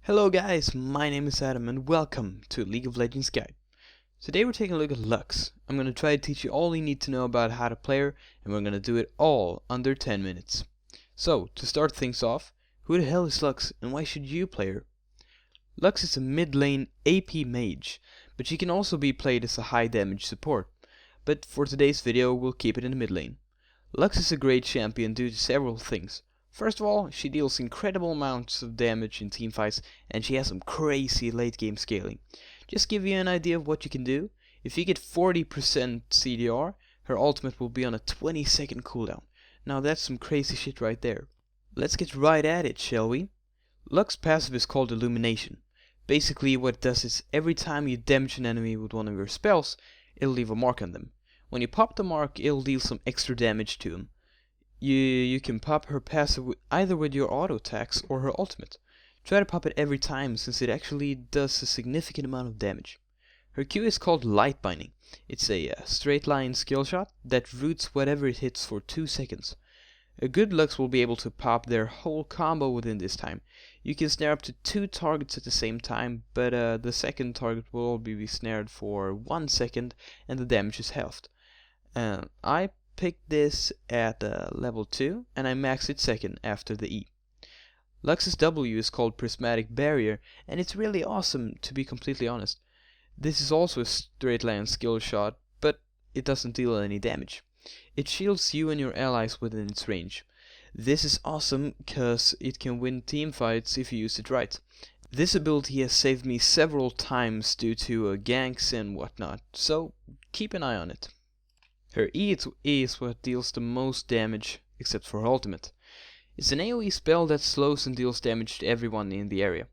Hello guys, my name is Adam and welcome to League of Legends Guide. Today we're taking a look at Lux. I'm going to try to teach you all you need to know about how to play her, and we're going to do it all under 10 minutes. So, to start things off, who the hell is Lux and why should you play her? Lux is a mid lane AP mage, but she can also be played as a high damage support. But for today's video we'll keep it in the mid lane. Lux is a great champion due to several things. First of all, she deals incredible amounts of damage in teamfights, and she has some crazy late game scaling. Just give you an idea of what you can do. If you get 40% CDR, her ultimate will be on a 20-second cooldown. Now that's some crazy shit right there. Let's get right at it, shall we? Lux's passive is called Illumination. Basically what it does is every time you damage an enemy with one of your spells, it'll leave a mark on them. When you pop the mark, it'll deal some extra damage to them. You can pop her passive either with your auto attacks or her ultimate. Try to pop it every time since it actually does a significant amount of damage. Her Q is called Light Binding. It's a straight line skill shot that roots whatever it hits for 2 seconds. A good Lux will be able to pop their whole combo within this time. You can snare up to 2 targets at the same time, but the second target will only be snared for 1 second and the damage is halved. I picked this at level 2 and I maxed it second after the E. Lux's W is called Prismatic Barrier and it's really awesome, to be completely honest. This is also a straight line skill shot, but it doesn't deal any damage. It shields you and your allies within its range. This is awesome cause it can win teamfights if you use it right. This ability has saved me several times due to ganks and whatnot, so keep an eye on it. Her E is what deals the most damage, except for her ultimate. It's an AoE spell that slows and deals damage to everyone in the area.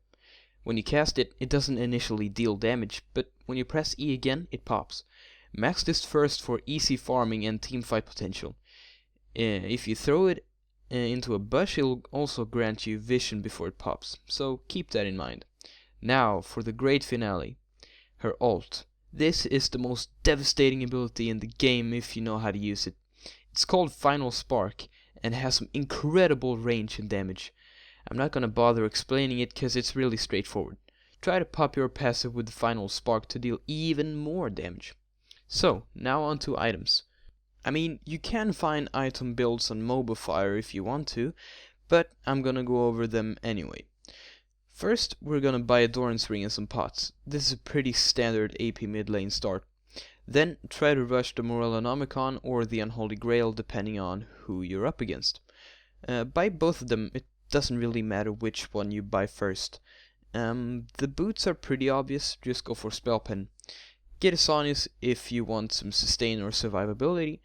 When you cast it, it doesn't initially deal damage, but when you press E again, it pops. Max this first for easy farming and teamfight potential. If you throw it into a bush, it'll also grant you vision before it pops, so keep that in mind. Now for the great finale, her ult. This is the most devastating ability in the game if you know how to use it. It's called Final Spark and has some incredible range and damage. I'm not gonna bother explaining it cause it's really straightforward. Try to pop your passive with the Final Spark to deal even more damage. So, now on to items. I mean, you can find item builds on Mobifire if you want to, but I'm gonna go over them anyway. First, we're gonna buy a Doran's Ring and some pots. This is a pretty standard AP mid lane start. Then, try to rush the Morellonomicon or the Unholy Grail depending on who you're up against. Buy both of them, it doesn't really matter which one you buy first. The boots are pretty obvious, just go for Spell Pen. Get a Zhonya if you want some sustain or survivability,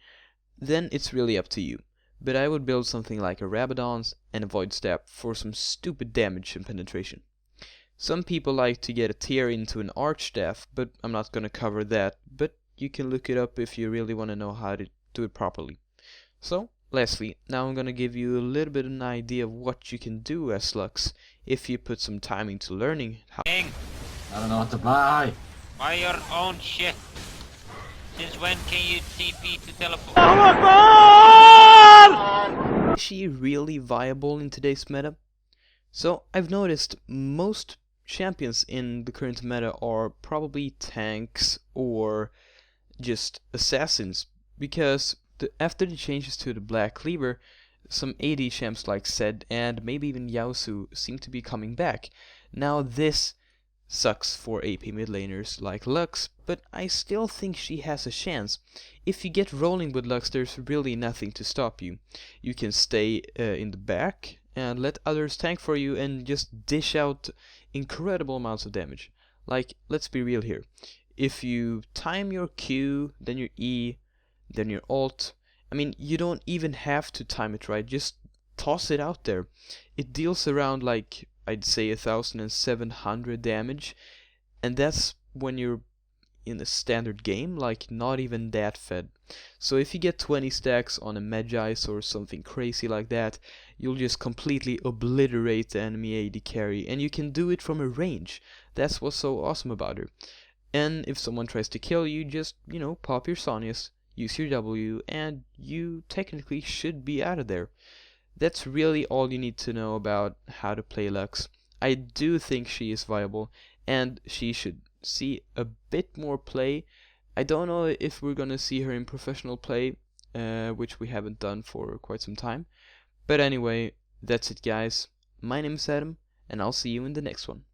then it's really up to you. But I would build something like a Rabadon's and a Void Stab for some stupid damage and penetration. Some people like to get a tier into an Arch Staff, but I'm not gonna cover that, but you can look it up if you really want to know how to do it properly. So, lastly, now I'm gonna give you a little bit of an idea of what you can do as Lux if you put some time into learning how. I don't know what to buy. Buy your own shit. Since when can you TP to teleport? Is she really viable in today's meta? So I've noticed most champions in the current meta are probably tanks or just assassins, because after the changes to the Black Cleaver, some AD champs like Zed and maybe even Yaosu seem to be coming back. Now this sucks for AP mid laners like Lux, but I still think she has a chance. If you get rolling with Lux, there's really nothing to stop you. You can stay in the back and let others tank for you and just dish out incredible amounts of damage. Like, let's be real here. If you time your Q, then your E, then your ult, I mean, you don't even have to time it right, just toss it out there. It deals around like, I'd say 1700 damage, and that's when you're in a standard game, like not even that fed. So if you get 20 stacks on a Magi's or something crazy like that, you'll just completely obliterate the enemy AD carry, and you can do it from a range. That's what's so awesome about her. And if someone tries to kill you, just, pop your Zhonyas, use your W, and you technically should be out of there. That's really all you need to know about how to play Lux. I do think she is viable, and she should see a bit more play. I don't know if we're gonna see her in professional play, which we haven't done for quite some time. But anyway, that's it guys. My name is Adam, and I'll see you in the next one.